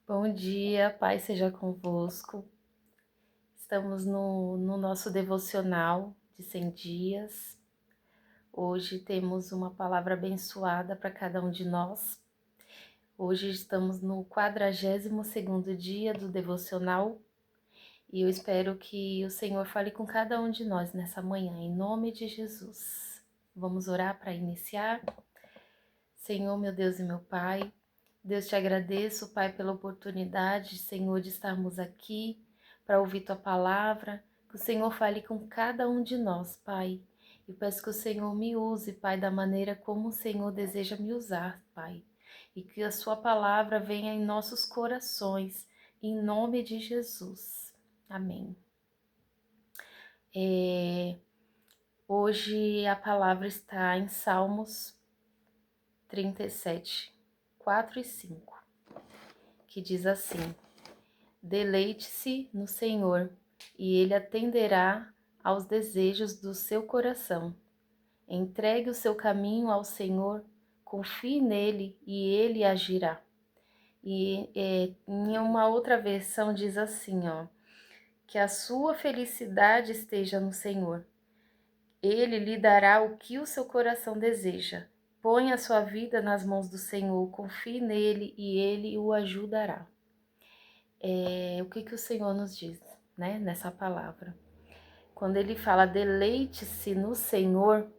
Bom dia, Pai seja convosco. Estamos no nosso devocional de 100 dias. Hoje temos uma palavra abençoada para cada um de nós. Hoje estamos no 42º dia do devocional e eu espero que o Senhor fale com cada um de nós nessa manhã, em nome de Jesus. Vamos orar para iniciar? Senhor, meu Deus e meu Pai, Deus, te agradeço, Pai, pela oportunidade, Senhor, de estarmos aqui para ouvir Tua palavra, que o Senhor fale com cada um de nós, Pai. E peço que o Senhor me use, Pai, da maneira como o Senhor deseja me usar, Pai. E que a Sua palavra venha em nossos corações, em nome de Jesus. Amém. Hoje a palavra está em Salmos 37, 4 e 5, que diz assim: Deleite-se no Senhor, e Ele atenderá aos desejos do seu coração. Entregue o seu caminho ao Senhor, confie nele e Ele agirá. E em uma outra versão diz assim, que a sua felicidade esteja no Senhor. Ele lhe dará o que o seu coração deseja. Ponha a sua vida nas mãos do Senhor, confie nele e Ele o ajudará. O que o Senhor nos diz, né, nessa palavra? Quando ele fala deleite-se no Senhor,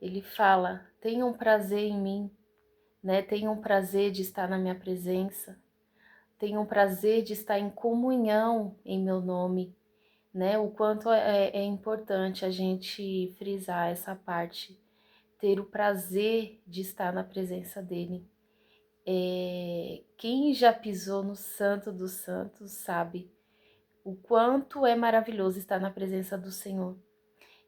ele fala tenha um prazer em mim, né? Tenha um prazer de estar na minha presença, tenha um prazer de estar em comunhão em meu nome, né? O quanto é importante a gente frisar essa parte, ter o prazer de estar na presença dele. Quem já pisou no Santo dos Santos sabe o quanto é maravilhoso estar na presença do Senhor.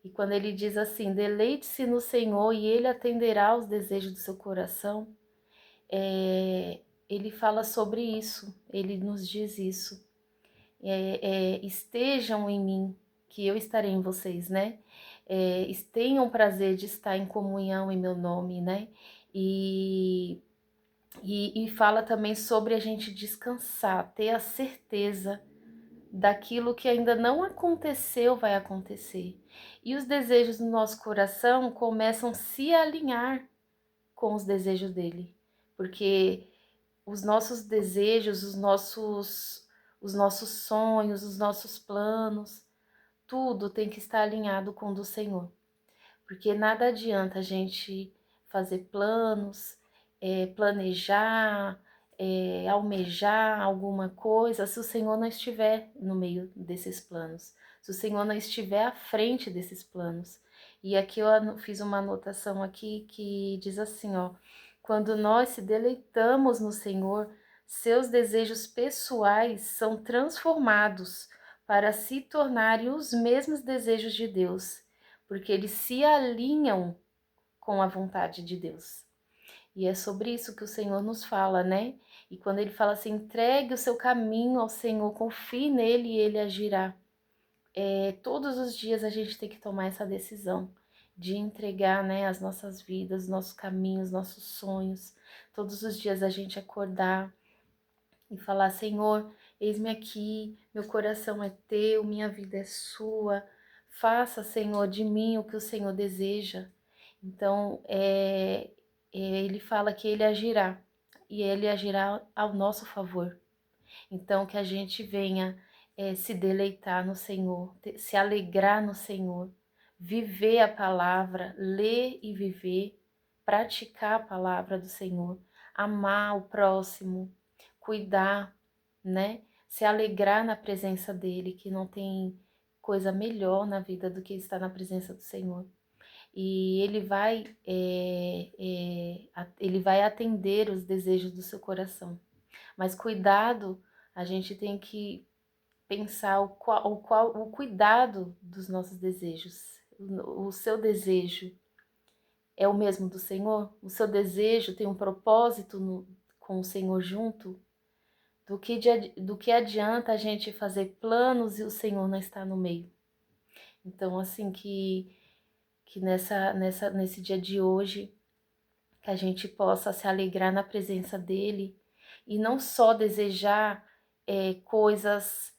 E quando ele diz assim, deleite-se no Senhor e Ele atenderá aos desejos do seu coração, ele fala sobre isso, ele nos diz isso. Estejam em mim, que eu estarei em vocês, né? Tenham prazer de estar em comunhão em meu nome, né? E fala também sobre a gente descansar, ter a certeza daquilo que ainda não aconteceu vai acontecer. E os desejos do nosso coração começam a se alinhar com os desejos dele, porque os nossos desejos, os nossos sonhos, os nossos planos, tudo tem que estar alinhado com o do Senhor. Porque nada adianta a gente fazer planos, planejar, almejar alguma coisa se o Senhor não estiver no meio desses planos, se o Senhor não estiver à frente desses planos. E aqui eu fiz uma anotação aqui que diz assim, quando nós se deleitamos no Senhor, seus desejos pessoais são transformados para se tornarem os mesmos desejos de Deus, porque eles se alinham com a vontade de Deus. E é sobre isso que o Senhor nos fala, né? E quando ele fala assim, entregue o seu caminho ao Senhor, confie nele e ele agirá. Todos os dias a gente tem que tomar essa decisão de entregar, né, as nossas vidas, nossos caminhos, nossos sonhos. Todos os dias a gente acordar e falar, Senhor, eis-me aqui, meu coração é teu, minha vida é sua. Faça, Senhor, de mim o que o Senhor deseja. Então, ele fala que ele agirá, e ele agirá ao nosso favor. Então, que a gente venha se deleitar no Senhor, se alegrar no Senhor, viver a palavra, ler e viver, praticar a palavra do Senhor, amar o próximo, cuidar, né? Se alegrar na presença dele, que não tem coisa melhor na vida do que estar na presença do Senhor. E ele vai atender os desejos do seu coração. Mas cuidado, a gente tem que pensar o cuidado dos nossos desejos. O seu desejo é o mesmo do Senhor? O seu desejo tem um propósito com o Senhor junto? Do que adianta a gente fazer planos e o Senhor não estar no meio? Então, assim, que nesse dia de hoje, que a gente possa se alegrar na presença dEle e não só desejar coisas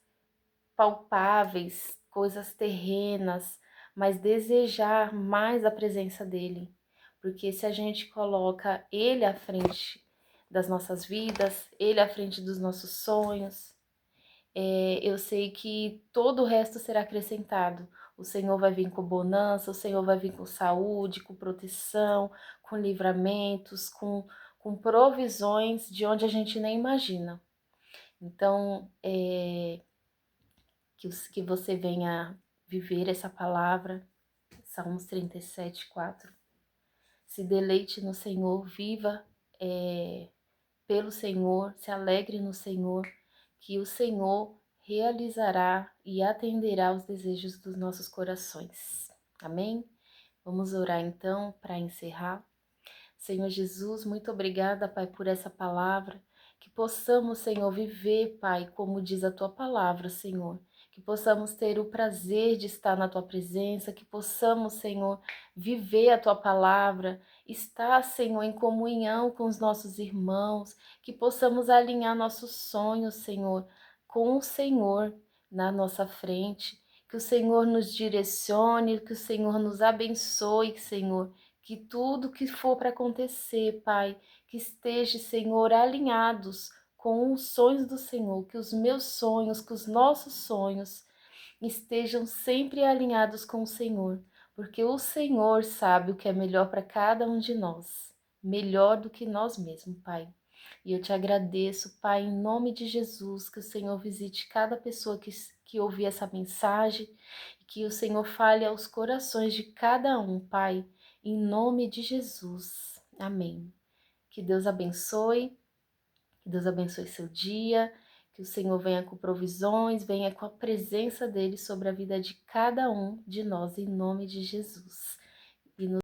palpáveis, coisas terrenas, mas desejar mais a presença dele. Porque se a gente coloca ele à frente das nossas vidas, ele à frente dos nossos sonhos, eu sei que todo o resto será acrescentado. O Senhor vai vir com bonança, o Senhor vai vir com saúde, com proteção, com livramentos, com provisões de onde a gente nem imagina. Então, que você venha viver essa palavra, Salmos 37, 4. Se deleite no Senhor, viva pelo Senhor, se alegre no Senhor, que o Senhor realizará e atenderá os desejos dos nossos corações. Amém? Vamos orar então para encerrar. Senhor Jesus, muito obrigada, Pai, por essa palavra. Que possamos, Senhor, viver, Pai, como diz a tua palavra, Senhor. Que possamos ter o prazer de estar na tua presença, que possamos, Senhor, viver a tua palavra, estar, Senhor, em comunhão com os nossos irmãos, que possamos alinhar nossos sonhos, Senhor, com o Senhor na nossa frente. Que o Senhor nos direcione, que o Senhor nos abençoe, Senhor. Que tudo que for para acontecer, Pai, que esteja, Senhor, alinhados com os sonhos do Senhor, que os meus sonhos, que os nossos sonhos estejam sempre alinhados com o Senhor, porque o Senhor sabe o que é melhor para cada um de nós, melhor do que nós mesmos, Pai. E eu te agradeço, Pai, em nome de Jesus, que o Senhor visite cada pessoa que ouvir essa mensagem, e que o Senhor fale aos corações de cada um, Pai, em nome de Jesus. Amém. Que Deus abençoe, que Deus abençoe seu dia, que o Senhor venha com provisões, venha com a presença dele sobre a vida de cada um de nós, em nome de Jesus.